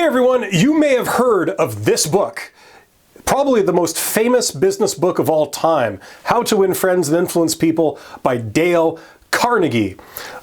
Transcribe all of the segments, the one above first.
everyone, you may have heard of this book. Probably the most famous business book of all time, How to Win Friends and Influence People by Dale Carnegie,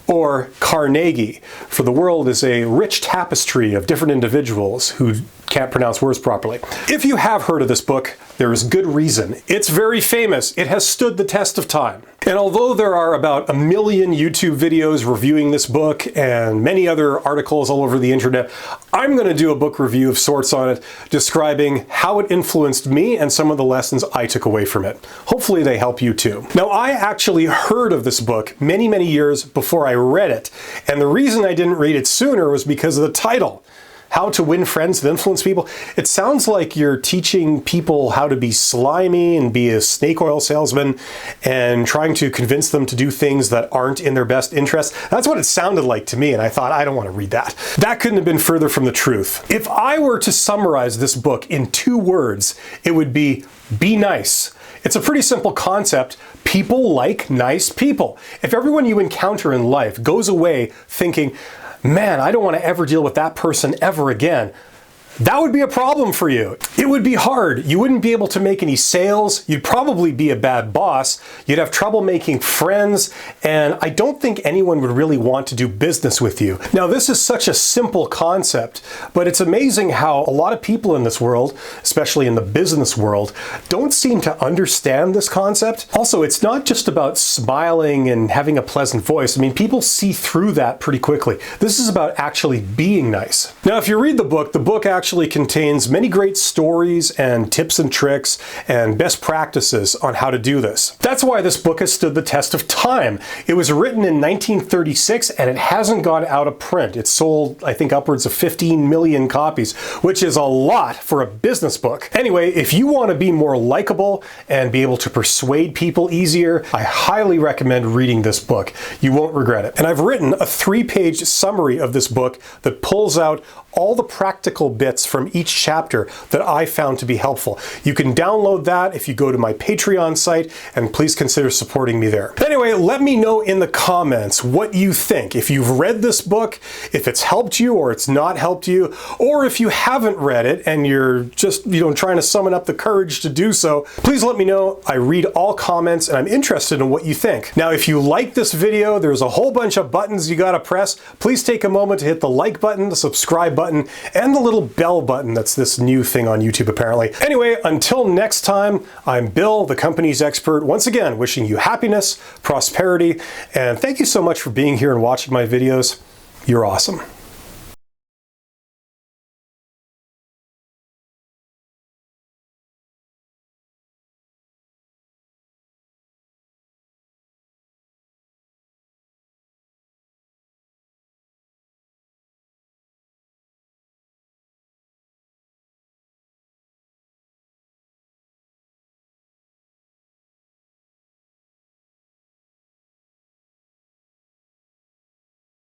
or Carnegie, for the world is a rich tapestry of different individuals who can't pronounce words properly. If you have heard of this book, there is good reason. It's very famous. It has stood the test of time. And although there are about 1 million YouTube videos reviewing this book and many other articles all over the internet, I'm going to do a book review of sorts on it, describing how it influenced me and some of the lessons I took away from it. Hopefully they help you too. Now, I actually heard of this book many, many years before I read it. And the reason I didn't read it sooner was because of the title. How to Win Friends and Influence People. It sounds like you're teaching people how to be slimy and be a snake oil salesman and trying to convince them to do things that aren't in their best interest. That's what it sounded like to me, and I thought, I don't want to read that. That couldn't have been further from the truth. If I were to summarize this book in 2 words, it would be nice. It's a pretty simple concept. People like nice people. If everyone you encounter in life goes away thinking, man, I don't want to ever deal with that person ever again, that would be a problem for you. It would be hard. You wouldn't be able to make any sales. You'd probably be a bad boss. You'd have trouble making friends. And I don't think anyone would really want to do business with you. Now, this is such a simple concept, but it's amazing how a lot of people in this world, especially in the business world, don't seem to understand this concept. Also, it's not just about smiling and having a pleasant voice. I mean, people see through that pretty quickly. This is about actually being nice. Now, if you read the book actually contains many great stories and tips and tricks and best practices on how to do this. That's why this book has stood the test of time. It was written in 1936 and it hasn't gone out of print. It's sold, I think, upwards of 15 million copies, which is a lot for a business book. Anyway, if you want to be more likable and be able to persuade people easier, I highly recommend reading this book. You won't regret it. And I've written a 3-page summary of this book that pulls out all the practical bits from each chapter that I found to be helpful. You can download that if you go to my Patreon site, and please consider supporting me there. Anyway, let me know in the comments what you think. If you've read this book, if it's helped you or it's not helped you, or if you haven't read it and you're just, trying to summon up the courage to do so, please let me know. I read all comments and I'm interested in what you think. Now, if you like this video, there's a whole bunch of buttons you gotta press. Please take a moment to hit the like button, the subscribe button, and the little bell button. That's this new thing on YouTube apparently. Anyway, until next time, I'm Bill, the company's expert, once again wishing you happiness, prosperity, and thank you so much for being here and watching my videos. You're awesome.